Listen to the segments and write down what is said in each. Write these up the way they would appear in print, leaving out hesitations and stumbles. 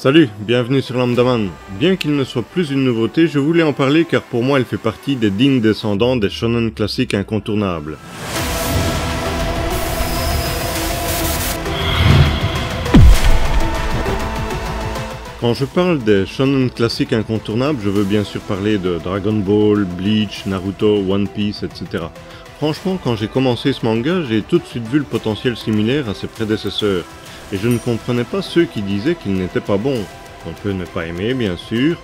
Salut, bienvenue sur Lambdaman. Bien qu'il ne soit plus une nouveauté, je voulais en parler car pour moi elle fait partie des dignes descendants des shonen classiques incontournables. Quand je parle des shonen classiques incontournables, je veux bien sûr parler de Dragon Ball, Bleach, Naruto, One Piece, etc. Franchement, quand j'ai commencé ce manga, j'ai tout de suite vu le potentiel similaire à ses prédécesseurs. Et je ne comprenais pas ceux qui disaient qu'il n'était pas bon. On peut ne pas aimer, bien sûr,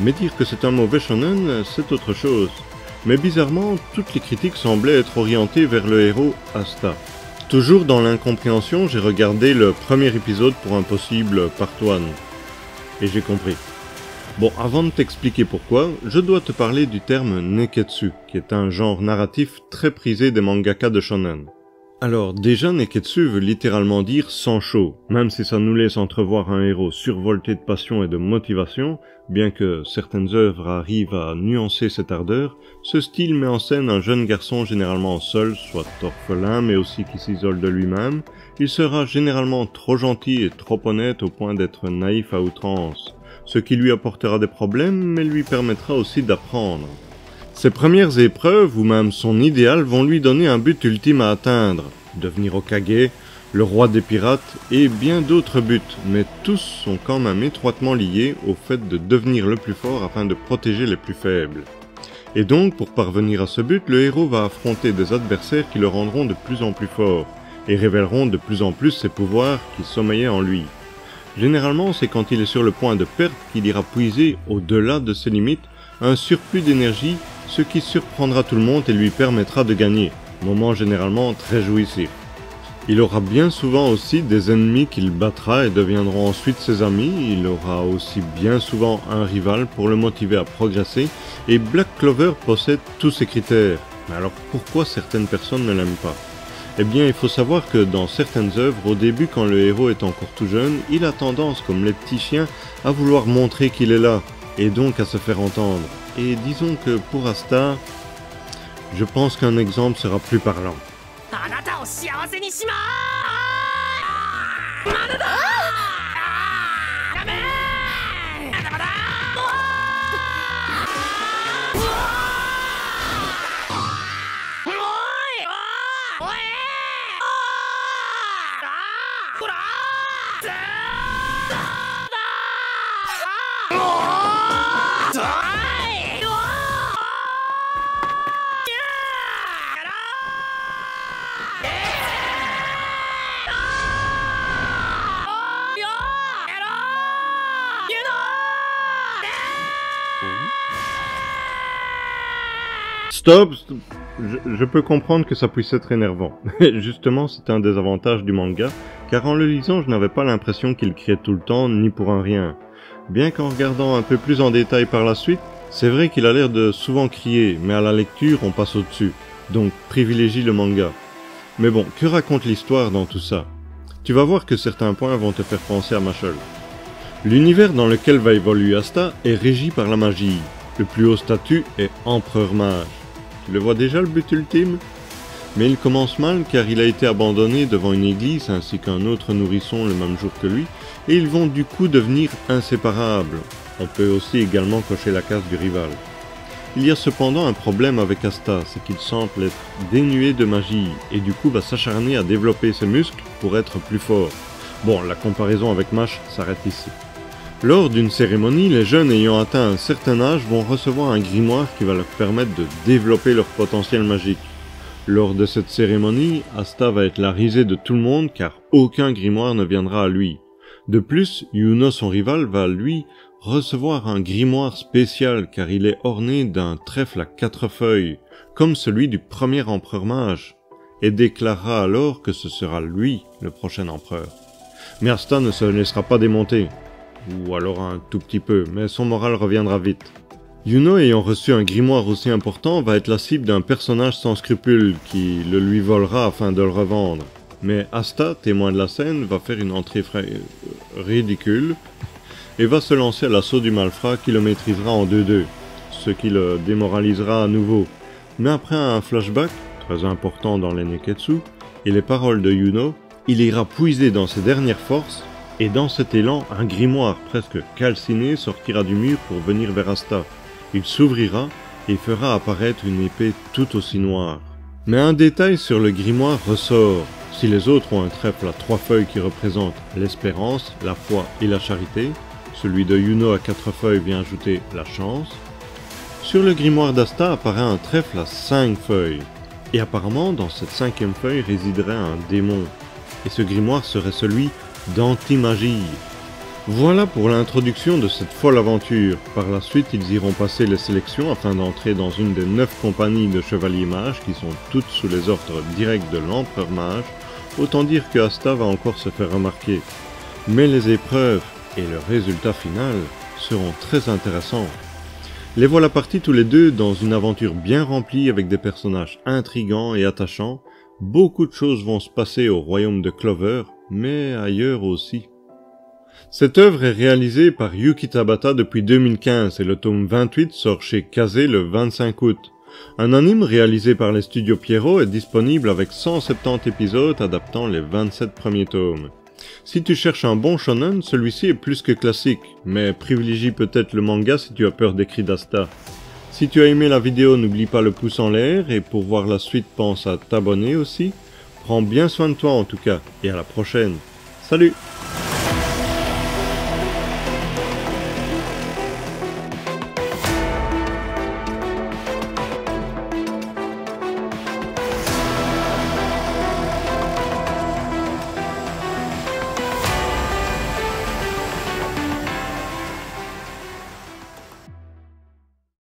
mais dire que c'est un mauvais shonen, c'est autre chose. Mais bizarrement, toutes les critiques semblaient être orientées vers le héros Asta. Toujours dans l'incompréhension, j'ai regardé le premier épisode pour un possible part 1. Et j'ai compris. Bon, avant de t'expliquer pourquoi, je dois te parler du terme Neketsu, qui est un genre narratif très prisé des mangaka de shonen. Alors, déjà, Neketsu veut littéralement dire sang chaud, même si ça nous laisse entrevoir un héros survolté de passion et de motivation, bien que certaines œuvres arrivent à nuancer cette ardeur, ce style met en scène un jeune garçon généralement seul, soit orphelin, mais aussi qui s'isole de lui-même. Il sera généralement trop gentil et trop honnête au point d'être naïf à outrance, ce qui lui apportera des problèmes, mais lui permettra aussi d'apprendre. Ses premières épreuves, ou même son idéal, vont lui donner un but ultime à atteindre, devenir Hokage, le roi des pirates, et bien d'autres buts, mais tous sont quand même étroitement liés au fait de devenir le plus fort afin de protéger les plus faibles. Et donc, pour parvenir à ce but, le héros va affronter des adversaires qui le rendront de plus en plus fort, et révéleront de plus en plus ses pouvoirs qui sommeillaient en lui. Généralement, c'est quand il est sur le point de perdre qu'il ira puiser, au-delà de ses limites, un surplus d'énergie, ce qui surprendra tout le monde et lui permettra de gagner, moment généralement très jouissif. Il aura bien souvent aussi des ennemis qu'il battra et deviendront ensuite ses amis, il aura aussi bien souvent un rival pour le motiver à progresser, et Black Clover possède tous ces critères. Mais alors pourquoi certaines personnes ne l'aiment pas ? Eh bien, il faut savoir que dans certaines œuvres, au début quand le héros est encore tout jeune, il a tendance, comme les petits chiens, à vouloir montrer qu'il est là, et donc à se faire entendre. Et disons que pour Asta, je pense qu'un exemple sera plus parlant. Stop. Je peux comprendre que ça puisse être énervant. Justement, c'est un des avantages du manga, car en le lisant, je n'avais pas l'impression qu'il criait tout le temps, ni pour un rien. Bien qu'en regardant un peu plus en détail par la suite, c'est vrai qu'il a l'air de souvent crier, mais à la lecture, on passe au-dessus. Donc, privilégie le manga. Mais bon, que raconte l'histoire dans tout ça ? Tu vas voir que certains points vont te faire penser à Mashle. L'univers dans lequel va évoluer Asta est régi par la magie. Le plus haut statut est Empereur Mage. Tu le vois déjà le but ultime ? Mais il commence mal car il a été abandonné devant une église ainsi qu'un autre nourrisson le même jour que lui, et ils vont du coup devenir inséparables. On peut aussi également cocher la case du rival. Il y a cependant un problème avec Asta, c'est qu'il semble être dénué de magie, et du coup va s'acharner à développer ses muscles pour être plus fort. Bon, la comparaison avec Mash s'arrête ici. Lors d'une cérémonie, les jeunes ayant atteint un certain âge vont recevoir un grimoire qui va leur permettre de développer leur potentiel magique. Lors de cette cérémonie, Asta va être la risée de tout le monde car aucun grimoire ne viendra à lui. De plus, Yuno, son rival, va lui recevoir un grimoire spécial car il est orné d'un trèfle à 4 feuilles, comme celui du premier empereur mage, et déclarera alors que ce sera lui le prochain empereur. Mais Asta ne se laissera pas démonter. Ou alors un tout petit peu, mais son moral reviendra vite. Yuno, ayant reçu un grimoire aussi important, va être la cible d'un personnage sans scrupules qui le lui volera afin de le revendre. Mais Asta, témoin de la scène, va faire une entrée ridicule et va se lancer à l'assaut du malfrat qui le maîtrisera en 2-2, ce qui le démoralisera à nouveau. Mais après un flashback, très important dans les Neketsu, et les paroles de Yuno, il ira puiser dans ses dernières forces Et dans cet élan, un grimoire presque calciné sortira du mur pour venir vers Asta. Il s'ouvrira et fera apparaître une épée tout aussi noire. Mais un détail sur le grimoire ressort. Si les autres ont un trèfle à 3 feuilles qui représentent l'espérance, la foi et la charité, celui de Yuno à 4 feuilles vient ajouter la chance. Sur le grimoire d'Asta apparaît un trèfle à 5 feuilles. Et apparemment, dans cette 5e feuille résiderait un démon. Et ce grimoire serait celui d'Antimagie. Voilà pour l'introduction de cette folle aventure. Par la suite, ils iront passer les sélections afin d'entrer dans une des 9 compagnies de chevaliers mages qui sont toutes sous les ordres directs de l'empereur mage. Autant dire que Asta va encore se faire remarquer. Mais les épreuves et le résultat final seront très intéressants. Les voilà partis tous les deux dans une aventure bien remplie avec des personnages intrigants et attachants. Beaucoup de choses vont se passer au royaume de Clover, mais ailleurs aussi. Cette œuvre est réalisée par Yuki Tabata depuis 2015 et le tome 28 sort chez Kazé le 25 août. Un anime réalisé par les studios Pierrot est disponible avec 170 épisodes adaptant les 27 premiers tomes. Si tu cherches un bon shonen, celui-ci est plus que classique, mais privilégie peut-être le manga si tu as peur des cris d'Asta. Si tu as aimé la vidéo, n'oublie pas le pouce en l'air et pour voir la suite, pense à t'abonner aussi. Prends bien soin de toi en tout cas, et à la prochaine. Salut!